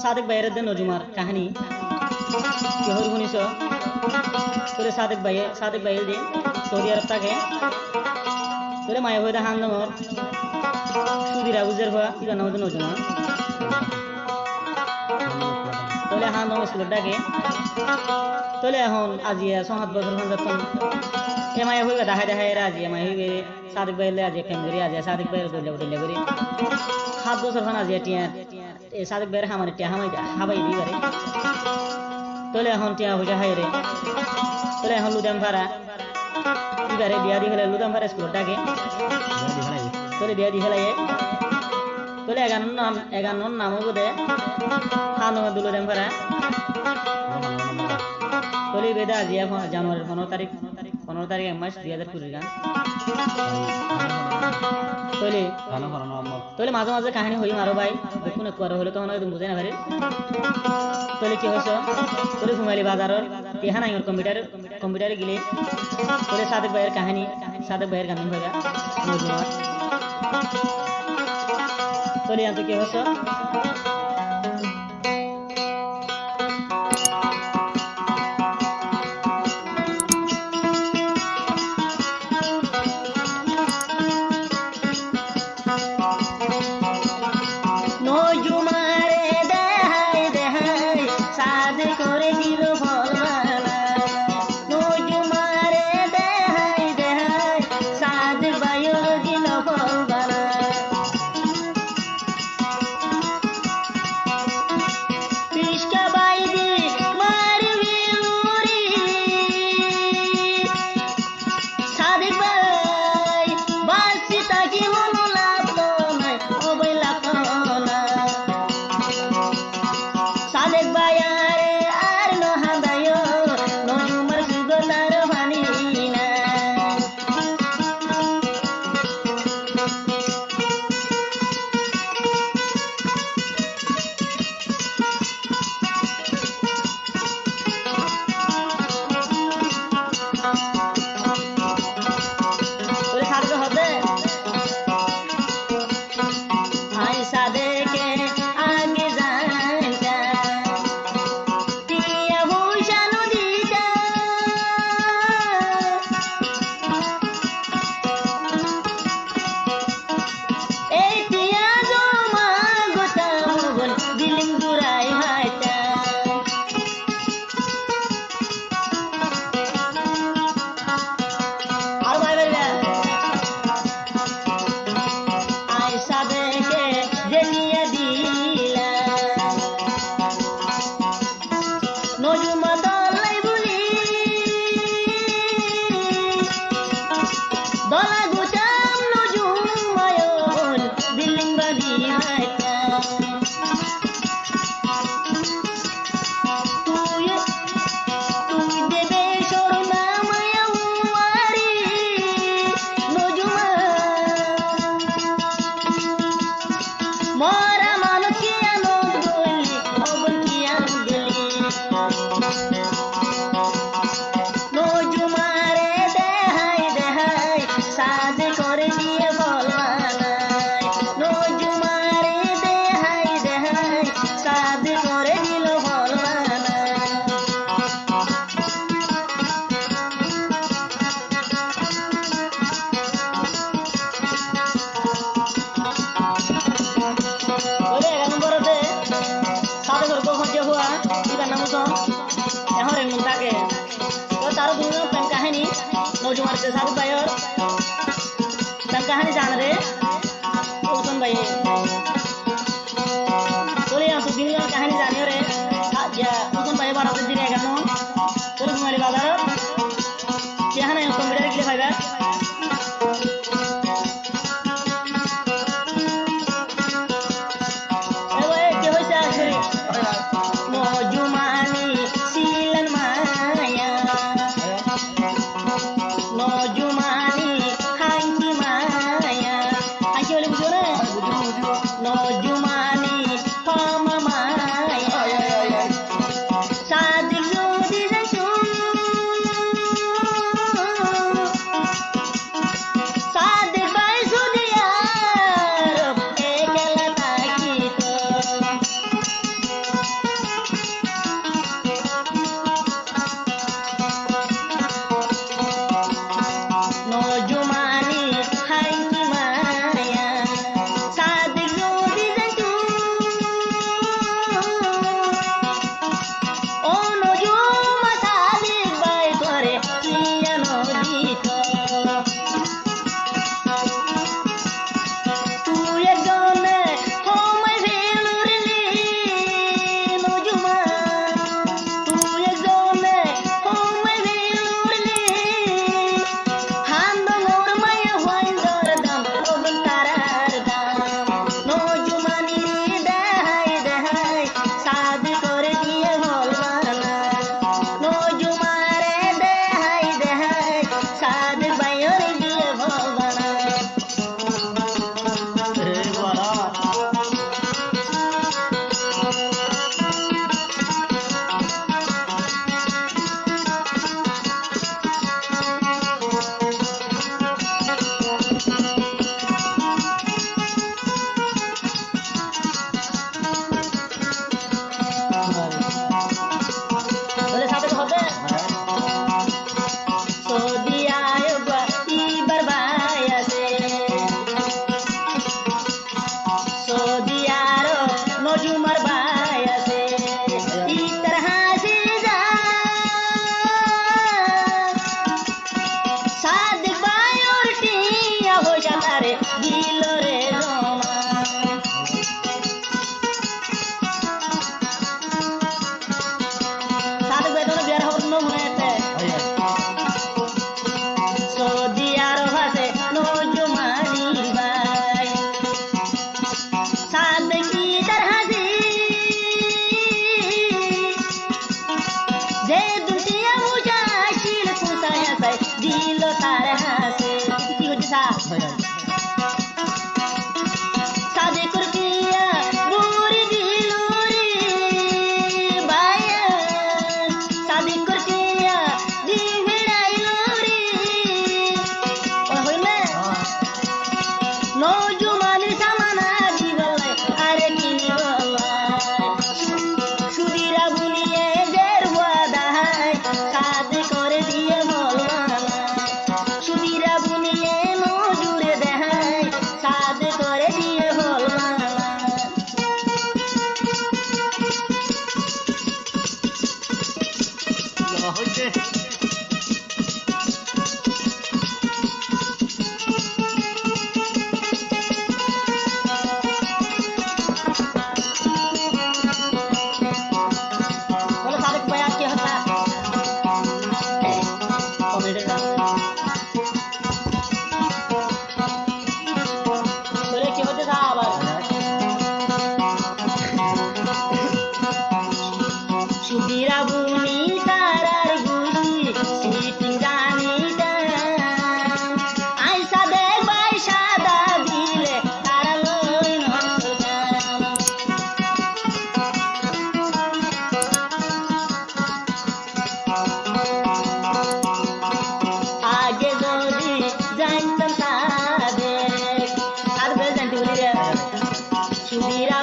সাদেক ভাইয়ের দেন নজুমার কাহিনী কেহর শুনিস তোরে সাদেক ভাইয়ের দিন সৌদি আরব থাকে তোরে মায়া হয়ে হান দমর সুদিরা বুঝের হওয়া ইবার নাম নজুমার তোলে হান দম স্কুলের ডাকে তোলে এখন আজিয়া 7 বছর হন যখন এ মায়া হইবে দেখায় আজি মায়া হইবে সাদেক ভাইয়ের আজি প্রেম করি আজি সাদেক ভাইয়ের দলিয়া করি 7 বছর হন আজি টিয়া সাদেক ভাইয়ের হামানে টিয়া হাবাই দিই বারে তোলে এখন টিয়া হইটা হাই রে তোলে এখন লুদাম ভাড়া এবারে বিয়া দি ফেলে লুদাম ভাড়া স্কুল ডাকে তোলে বিয়া দি ফেলাই তোলে 11 নাম হইব দে হানো দুলুদাম ভাড়া তোলে বেদা আজি জানুয়ারির 15 তারিখ 1 মাস 2020 গান তোলে মাঝে মাঝে কাহিনী হই মারো ভাই দেখুন একবার হলে তখন একদম বুঝে না ভাই তোলে কি হইছ তোলে ঘুমাইলি বাজারের তেহা নাই কম্পিউটারে গেলে তোলে সাদেক ভাইয়ের কাহিনী সাদেক ভাইয়ের গান হইবা নজুমার তোলে আনতে কি হইছ नौजवान के साथ भाई और तब कहानी जान रहे ओसन भाई बोले यहाँ सुबह में कहानी जाने और या ओसन भाई बार दिन है करना तो तुम्हारे बाजार क्या है ना कंप्यूटर के लिए भाई No ইরা